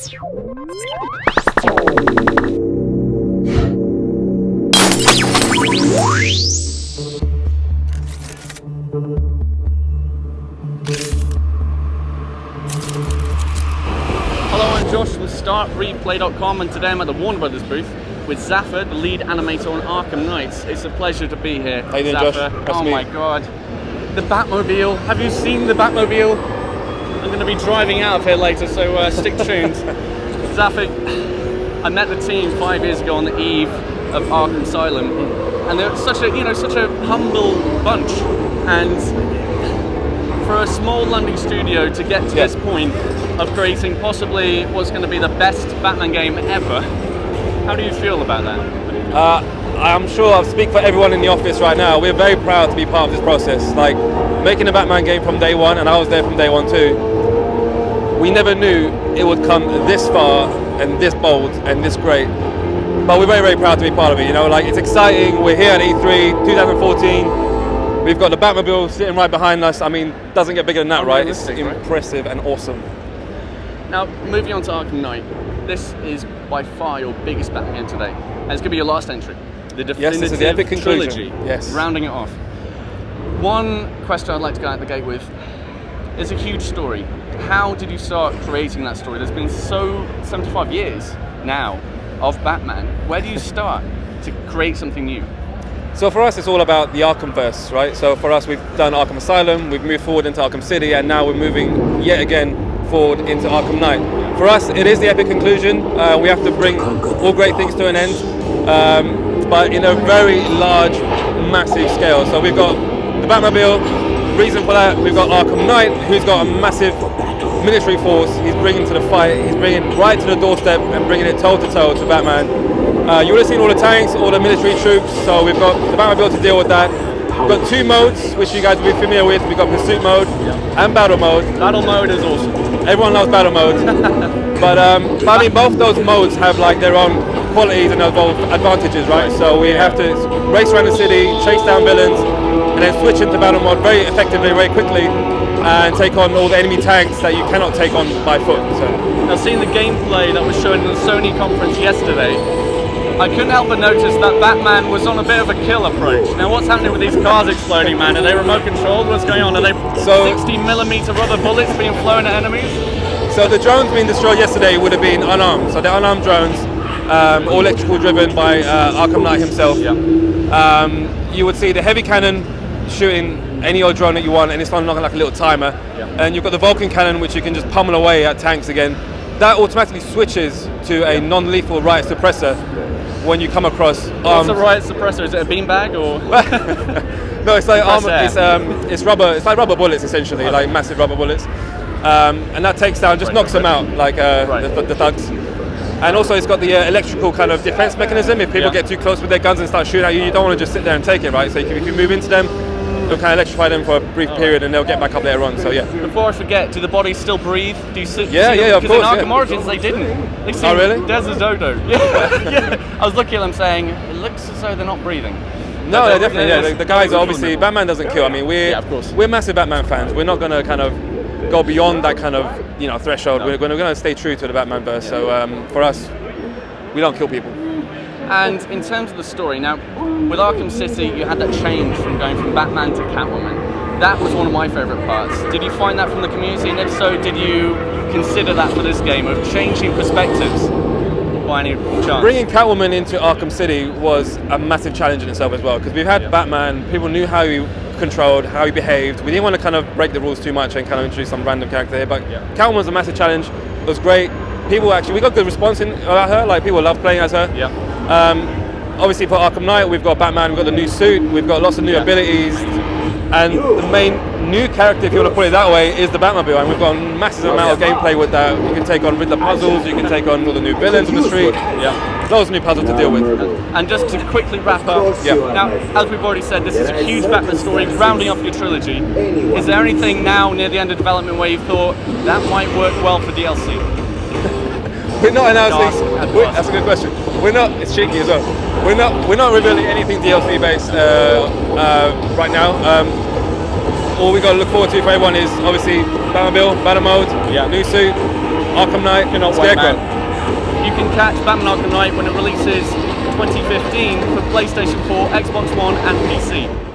Hello, I'm Josh from StartReplay.com, and today I'm at the Warner Brothers booth with Zafer, the lead animator on Arkham Knight. It's a pleasure to be here. How you doing, Zafer? Josh? Oh my God. The Batmobile. Have you seen the Batmobile? I'm going to be driving out of here later, so stick tuned. Zafer, I met the team 5 years ago on the eve of Arkham Asylum, and they're such a humble bunch. And for a small London studio to get to this point of creating possibly what's going to be the best Batman game ever, how do you feel about that? I'm sure I speak for everyone in the office right now. We're very proud to be part of this process. Like, making a Batman game from day one, and I was there from day one too. We never knew it would come this far and this bold and this great. But we're very, very proud to be part of it. You know, like, it's exciting. We're here at E3 2014. We've got the Batmobile sitting right behind us. I mean, doesn't get bigger than that, right? It's impressive and awesome. Now, moving on to Arkham Knight. This is by far your biggest Batman game today. And it's going to be your last entry. The definitive this is the epic conclusion. Trilogy. Yes. Rounding it off. One question I'd like to go out the gate with is a huge story. How did you start creating that story? There's been 75 years now of Batman. Where do you start to create something new? So for us, it's all about the Arkhamverse, right? So for us, we've done Arkham Asylum, we've moved forward into Arkham City, and now we're moving yet again forward into Arkham Knight. For us, it is the epic conclusion. We have to bring all great things to an end, but in a very large, massive scale. So we've got the Batmobile. Reason for that, we've got Arkham Knight, who's got a massive military force. He's bringing to the fight. He's bringing right to the doorstep and bringing it toe to toe to Batman. You would have seen all the tanks, all the military troops. So we've got the Batmobile to deal with that. We've got two modes, which you guys will be familiar with. We've got Pursuit mode and Battle mode. Battle mode is awesome. Everyone loves Battle mode. but I mean, both those modes have like their own qualities and advantages, right? So we have to race around the city, chase down villains, and then switch into Battle mode very effectively, very quickly, and take on all the enemy tanks that you cannot take on by foot. So. Now, seeing the gameplay that was shown in the Sony conference yesterday, I couldn't help but notice that Batman was on a bit of a kill approach. Now, what's happening with these cars exploding, man? Are they remote controlled? What's going on? Are they 60mm rubber bullets being flown at enemies? So the drones being destroyed yesterday would have been unarmed. So they're unarmed drones, all electrical driven by Arkham Knight himself. Yeah. You would see the heavy cannon shooting any old drone that you want, and it's on like a little timer. Yeah. And you've got the Vulcan cannon, which you can just pummel away at tanks again. That automatically switches to a non-lethal riot suppressor when you come across armed. What's a riot suppressor? Is it a beanbag or? No, it's like armor. It's rubber. It's like rubber bullets essentially, like massive rubber bullets. And that takes down, just knocks them out, like the thugs. And also it's got the electrical kind of defense mechanism. If people get too close with their guns and start shooting at you, you don't want to just sit there and take it, right? So if you move into them, you'll kind of electrify them for a brief period, and they'll get back up later on. So yeah. Before I forget, do the bodies still breathe? Do you see? Yeah, of course. Because in Arkham Origins they didn't. They seemed really? Dead as dodo. Yeah. I was looking at them saying, it looks as though they're not breathing. No, they're definitely. Yeah, the guys are obviously. Batman doesn't kill. I mean, we're massive Batman fans. We're not going to kind of go beyond that kind of threshold. No. We're going to stay true to the Batman verse. So for us, we don't kill people. And in terms of the story, now with Arkham City, you had that change from going from Batman to Catwoman. That was one of my favourite parts. Did you find that from the community? And if so, did you consider that for this game of changing perspectives by any chance? Bringing Catwoman into Arkham City was a massive challenge in itself as well, because we've had Batman, people knew how he controlled, how he behaved. We didn't want to kind of break the rules too much and kind of introduce some random character here, but Catwoman was a massive challenge. It was great. We got good response about her, like people love playing as her. Yeah. Obviously for Arkham Knight, we've got Batman, we've got the new suit, we've got lots of new abilities, and the main new character, if you want to put it that way, is the Batmobile, and we've got a massive amount of gameplay with that. You can take on Riddler puzzles, you can take on all the new villains on the street. Loads of new puzzles to deal with. And just to quickly wrap up, now, as we've already said, this is a huge Batman story, rounding off your trilogy. Is there anything now near the end of development where you thought that might work well for DLC? We're not announcing. That's a good question. We're not. It's cheeky as well. We're not revealing anything DLC based right now. All we got to look forward to for everyone is obviously Batmobile, Battle mode, new suit, Arkham Knight, Cannot wait, Scarecrow. man. You can catch Batman Arkham Knight when it releases 2015 for PlayStation 4, Xbox One and PC.